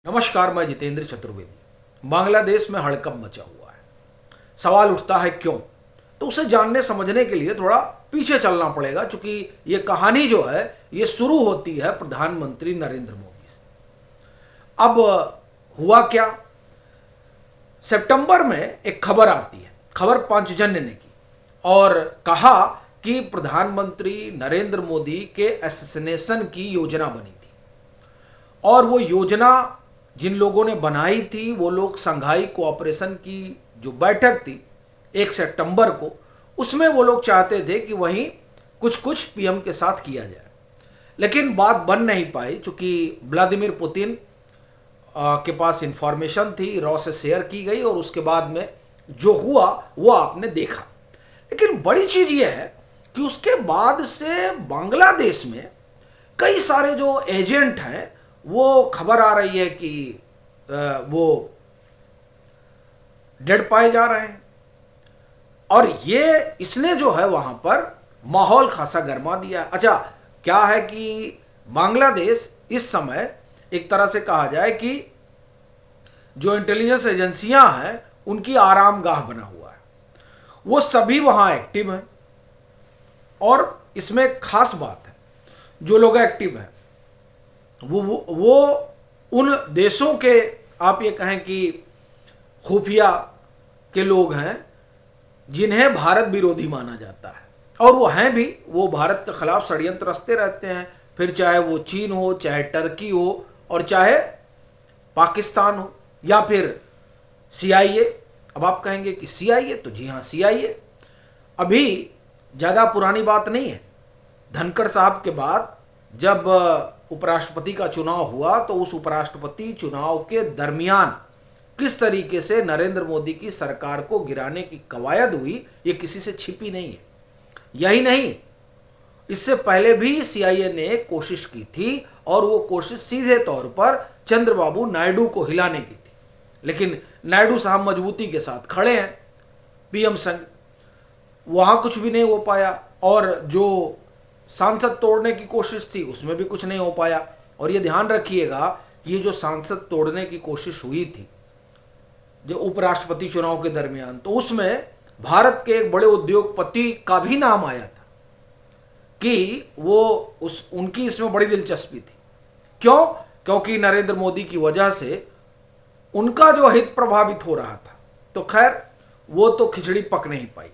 नमस्कार, मैं जितेंद्र चतुर्वेदी। बांग्लादेश में हड़कंप मचा हुआ है। सवाल उठता है क्यों? तो उसे जानने समझने के लिए थोड़ा पीछे चलना पड़ेगा, क्योंकि ये कहानी जो है ये शुरू होती है प्रधानमंत्री नरेंद्र मोदी से। अब हुआ क्या? सितंबर में एक खबर आती है, खबर पांचजन्य ने की और कहा कि प्रधानमंत्री नरेंद्र मोदी के असैसिनेशन की योजना बनी थी और वो योजना जिन लोगों ने बनाई थी वो लोग शंघाई कोऑपरेशन की जो बैठक थी 1 सितंबर को, उसमें वो लोग चाहते थे कि वहीं कुछ कुछ पीएम के साथ किया जाए। लेकिन बात बन नहीं पाई, चूंकि व्लादिमीर पुतिन के पास इंफॉर्मेशन थी, रॉ से शेयर की गई और उसके बाद में जो हुआ वो आपने देखा। लेकिन बड़ी चीज़ ये है कि उसके बाद से बांग्लादेश में कई सारे जो एजेंट हैं वो खबर आ रही है कि वो डेड पाए जा रहे हैं और ये इसने जो है वहां पर माहौल खासा गर्मा दिया। अच्छा, क्या है कि बांग्लादेश इस समय एक तरह से कहा जाए कि जो इंटेलिजेंस एजेंसियां हैं उनकी आरामगाह बना हुआ है, वो सभी वहां एक्टिव हैं। और इसमें खास बात है, जो लोग एक्टिव हैं वो उन देशों के, आप ये कहें कि खुफिया के लोग हैं जिन्हें भारत विरोधी माना जाता है, और वो हैं भी। वो भारत के खिलाफ षड्यंत्र रचते रहते हैं, फिर चाहे वो चीन हो, चाहे टर्की हो, और चाहे पाकिस्तान हो, या फिर सीआईए। अब आप कहेंगे कि सीआईए, तो जी हाँ, सीआईए अभी ज़्यादा पुरानी बात नहीं है। धनखड़ साहब के बाद जब उपराष्ट्रपति का चुनाव हुआ तो उस उपराष्ट्रपति चुनाव के दरमियान किस तरीके से नरेंद्र मोदी की सरकार को गिराने की कवायद हुई, ये किसी से छिपी नहीं है। यही नहीं, इससे पहले भी सीआईए ने कोशिश की थी और वो कोशिश सीधे तौर पर चंद्रबाबू नायडू को हिलाने की थी, लेकिन नायडू साहब मजबूती के साथ खड़े हैं पीएम संग, वहां कुछ भी नहीं हो पाया। और जो सांसद तोड़ने की कोशिश थी उसमें भी कुछ नहीं हो पाया। और ये ध्यान रखिएगा कि ये जो सांसद तोड़ने की कोशिश हुई थी जो उपराष्ट्रपति चुनाव के दरमियान, तो उसमें भारत के एक बड़े उद्योगपति का भी नाम आया था कि वो उनकी इसमें बड़ी दिलचस्पी थी। क्यों? क्योंकि नरेंद्र मोदी की वजह से उनका जो हित प्रभावित हो रहा था। तो खैर वो तो खिचड़ी पक नहीं पाई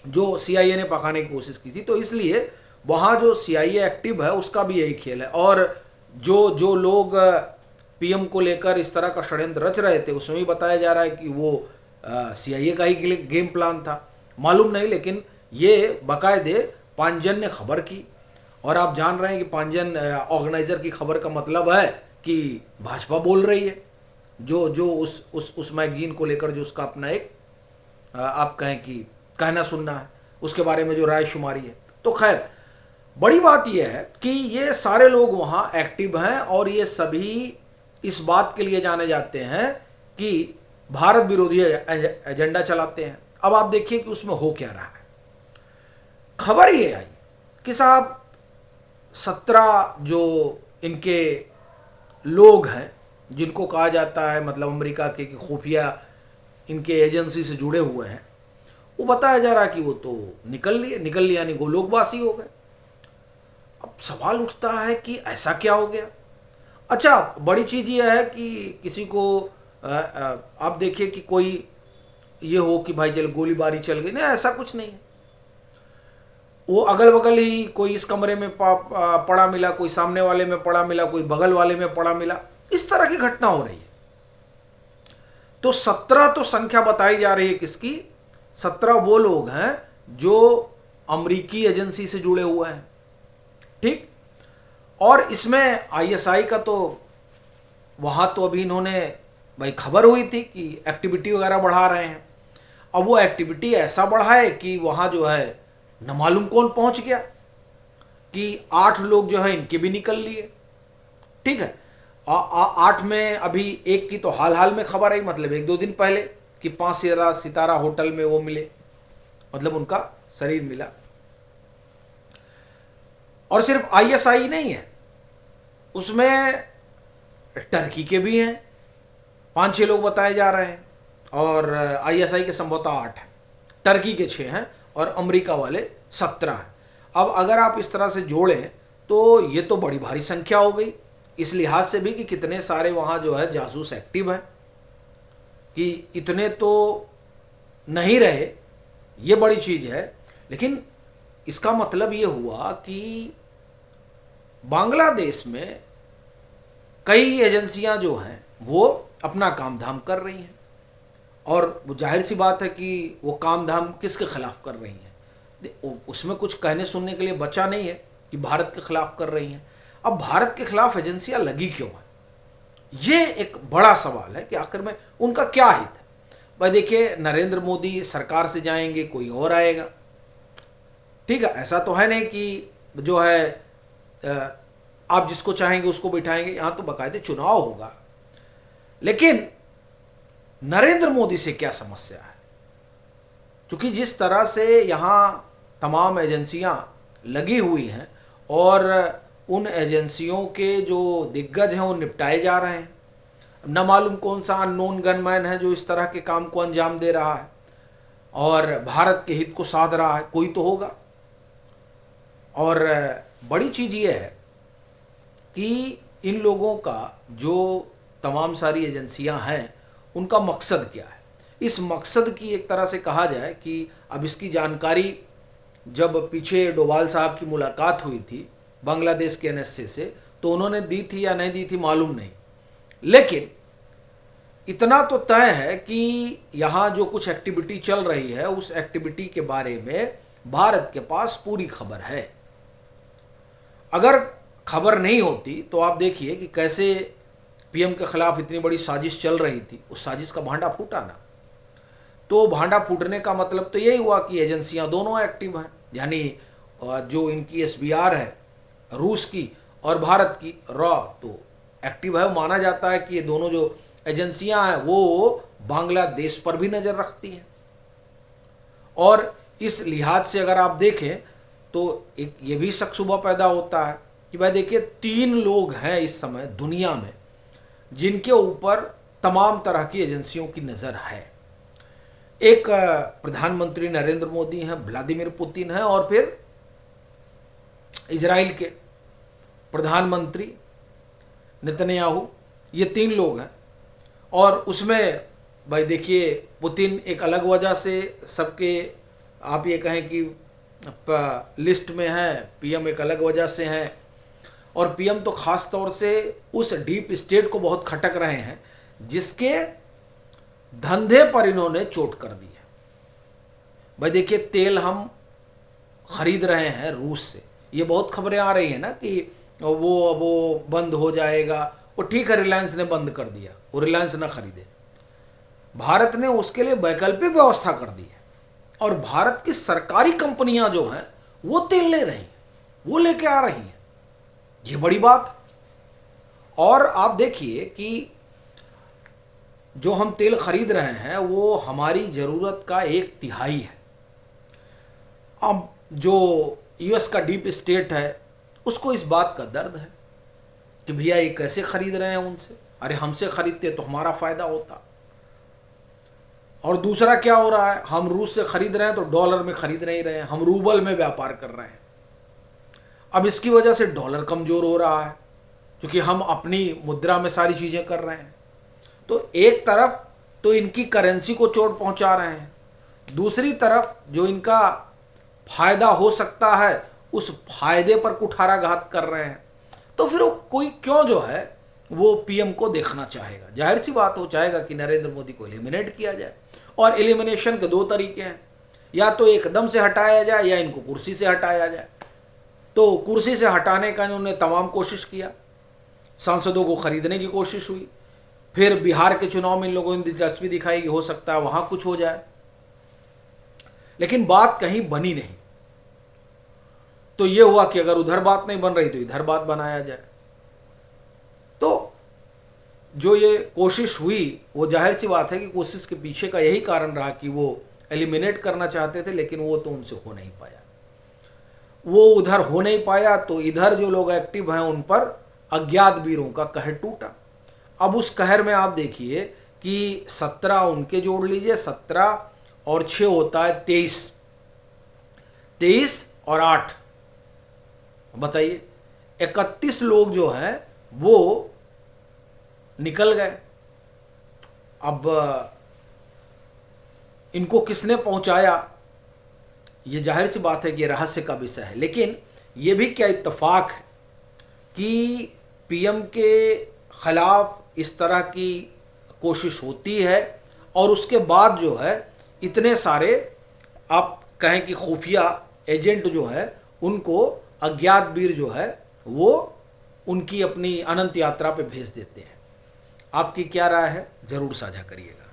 जो सीआईए ने पकाने की कोशिश की थी। तो इसलिए वहाँ जो सीआईए एक्टिव है उसका भी यही खेल है। और जो जो लोग पीएम को लेकर इस तरह का षड्यंत्र रच रहे थे उसमें भी बताया जा रहा है कि वो सीआईए का ही गेम प्लान था, मालूम नहीं। लेकिन ये बाकायदे पांचजन्य ने खबर की, और आप जान रहे हैं कि पांचजन्य ऑर्गेनाइजर की खबर का मतलब है कि भाजपा बोल रही है। जो जो उस मैगजीन को लेकर जो उसका अपना एक आप कहें कि कहना सुनना है, उसके बारे में जो राय शुमारी है। तो खैर बड़ी बात यह है कि ये सारे लोग वहाँ एक्टिव हैं और ये सभी इस बात के लिए जाने जाते हैं कि भारत विरोधी एजेंडा चलाते हैं। अब आप देखिए कि उसमें हो क्या रहा है। खबर ये आई कि साहब 17 जो इनके लोग हैं जिनको कहा जाता है, मतलब अमेरिका के खुफिया इनके एजेंसी से जुड़े हुए हैं, वो बताया जा रहा है कि वो तो निकल लिए यानी गोलोकवासी हो गए। अब सवाल उठता है कि ऐसा क्या हो गया। अच्छा, बड़ी चीज़ ये है कि किसी को आप देखिए कि कोई ये हो कि भाई चल गोलीबारी चल गई, नहीं, ऐसा कुछ नहीं है। वो अगल बगल ही कोई इस कमरे में पड़ा मिला, कोई सामने वाले में पड़ा मिला, कोई बगल वाले में पड़ा मिला, इस तरह की घटना हो रही है। तो 17 तो संख्या बताई जा रही है किसकी? 17 वो लोग हैं जो अमरीकी एजेंसी से जुड़े हुए हैं, ठीक। और इसमें आईएसआई का तो वहाँ तो अभी इन्होंने भाई खबर हुई थी कि एक्टिविटी वगैरह बढ़ा रहे हैं। अब वो एक्टिविटी ऐसा बढ़ा है कि वहाँ जो है न मालूम कौन पहुँच गया कि 8 लोग जो है इनके भी निकल लिए, ठीक है। 8 में अभी एक की तो हाल में खबर आई, मतलब 1-2 दिन पहले, कि 5 सितारा होटल में वो मिले, मतलब उनका शरीर मिला। और सिर्फ आईएसआई नहीं है, उसमें टर्की के भी हैं, 5-6 लोग बताए जा रहे हैं, और आईएसआई के संभवतः 8 हैं, टर्की के 6 हैं और अमेरिका वाले 17 हैं। अब अगर आप इस तरह से जोड़ें तो ये तो बड़ी भारी संख्या हो गई, इस लिहाज से भी कि कितने सारे वहाँ जो है जासूस एक्टिव हैं, कि इतने तो नहीं रहे, ये बड़ी चीज़ है। लेकिन इसका मतलब ये हुआ कि बांग्लादेश में कई एजेंसियां जो हैं वो अपना काम धाम कर रही हैं, और वो जाहिर सी बात है कि वो काम धाम किसके खिलाफ कर रही हैं, उसमें कुछ कहने सुनने के लिए बचा नहीं है कि भारत के खिलाफ कर रही हैं। अब भारत के खिलाफ एजेंसियां लगी क्यों हैं, ये एक बड़ा सवाल है कि आखिर में उनका क्या हित है। भाई देखिए, नरेंद्र मोदी सरकार से जाएंगे, कोई और आएगा, ठीक है, ऐसा तो है नहीं कि जो है आप जिसको चाहेंगे उसको बिठाएंगे, यहां तो बाकायदे चुनाव होगा। लेकिन नरेंद्र मोदी से क्या समस्या है, क्योंकि जिस तरह से यहां तमाम एजेंसियां लगी हुई हैं और उन एजेंसियों के जो दिग्गज हैं वो निपटाए जा रहे हैं, न मालूम कौन सा अननोन गनमैन है जो इस तरह के काम को अंजाम दे रहा है और भारत के हित को साध रहा है, कोई तो होगा। और बड़ी चीज़ ये है कि इन लोगों का जो तमाम सारी एजेंसियां हैं उनका मकसद क्या है। इस मकसद की एक तरह से कहा जाए कि अब इसकी जानकारी जब पीछे डोभाल साहब की मुलाकात हुई थी बांग्लादेश के एनएसए से, तो उन्होंने दी थी या नहीं दी थी मालूम नहीं, लेकिन इतना तो तय है कि यहाँ जो कुछ एक्टिविटी चल रही है उस एक्टिविटी के बारे में भारत के पास पूरी खबर है। अगर खबर नहीं होती तो आप देखिए कि कैसे पीएम के खिलाफ इतनी बड़ी साजिश चल रही थी, उस साजिश का भांडा फूटा ना। तो भांडा फूटने का मतलब तो यही हुआ कि एजेंसियां दोनों एक्टिव हैं, यानी जो इनकी एसबीआर है रूस की और भारत की रॉ तो एक्टिव है। माना जाता है कि ये दोनों जो एजेंसियां हैं वो बांग्लादेश पर भी नज़र रखती हैं, और इस लिहाज से अगर आप देखें तो एक ये भी शक सुबह पैदा होता है कि भाई देखिए 3 लोग हैं इस समय दुनिया में जिनके ऊपर तमाम तरह की एजेंसियों की नज़र है। एक प्रधानमंत्री नरेंद्र मोदी हैं, व्लादिमीर पुतिन हैं, और फिर इजराइल के प्रधानमंत्री नेतन्याहू, ये 3 लोग हैं। और उसमें भाई देखिए पुतिन एक अलग वजह से सबके आप ये कहें कि लिस्ट में है, पीएम एक अलग वजह से हैं, और पीएम तो ख़ास तौर से उस डीप स्टेट को बहुत खटक रहे हैं जिसके धंधे पर इन्होंने चोट कर दी है। भाई देखिए तेल हम खरीद रहे हैं रूस से, ये बहुत खबरें आ रही हैं ना कि वो बंद हो जाएगा। वो ठीक है, रिलायंस ने बंद कर दिया, वो रिलायंस ना खरीदे, भारत ने उसके लिए वैकल्पिक व्यवस्था कर दी है, और भारत की सरकारी कंपनियां जो हैं वो तेल ले रही हैं, वो लेके आ रही हैं, ये बड़ी बात। और आप देखिए कि जो हम तेल खरीद रहे हैं वो हमारी ज़रूरत का 1/3 है। अब जो यूएस का डीप स्टेट है उसको इस बात का दर्द है कि भैया ये कैसे खरीद रहे हैं उनसे, अरे हमसे खरीदते तो हमारा फ़ायदा होता। और दूसरा क्या हो रहा है, हम रूस से खरीद रहे हैं तो डॉलर में खरीद नहीं रहे हैं, हम रूबल में व्यापार कर रहे हैं। अब इसकी वजह से डॉलर कमज़ोर हो रहा है क्योंकि हम अपनी मुद्रा में सारी चीज़ें कर रहे हैं। तो एक तरफ तो इनकी करेंसी को चोट पहुंचा रहे हैं, दूसरी तरफ जो इनका फ़ायदा हो सकता है उस फायदे पर कुठाराघात कर रहे हैं। तो फिर वो कोई क्यों जो है वो पीएम को देखना चाहेगा। जाहिर सी बात हो चाहेगा कि नरेंद्र मोदी को एलिमिनेट किया जाए, और एलिमिनेशन के 2 तरीके हैं, या तो एकदम से हटाया जाए या इनको कुर्सी से हटाया जाए। तो कुर्सी से हटाने का इन्होंने तमाम कोशिश किया, सांसदों को खरीदने की कोशिश हुई, फिर बिहार के चुनाव में इन लोगों ने दिलचस्पी दिखाई कि हो सकता है वहाँ कुछ हो जाए, लेकिन बात कहीं बनी नहीं। तो ये हुआ कि अगर उधर बात नहीं बन रही तो इधर बात बनाया जाए। तो जो ये कोशिश हुई वो जाहिर सी बात है कि कोशिश के पीछे का यही कारण रहा कि वो एलिमिनेट करना चाहते थे, लेकिन वो तो उनसे हो नहीं पाया। वो उधर हो नहीं पाया तो इधर जो लोग एक्टिव हैं उन पर अज्ञात वीरों का कहर टूटा। अब उस कहर में आप देखिए कि 17 उनके जोड़ लीजिए, 17 और 6 होता है 23, 23 और 8 बताइए 31 लोग जो हैं वो निकल गए। अब इनको किसने पहुंचाया, ये जाहिर सी बात है कि ये रहस्य का विषय है, लेकिन ये भी क्या इत्तेफाक है कि पीएम के खिलाफ इस तरह की कोशिश होती है और उसके बाद जो है इतने सारे आप कहें कि खुफिया एजेंट जो है उनको अज्ञात वीर जो है वो उनकी अपनी अनंत यात्रा पे भेज देते हैं। आपकी क्या राय है, ज़रूर साझा करिएगा।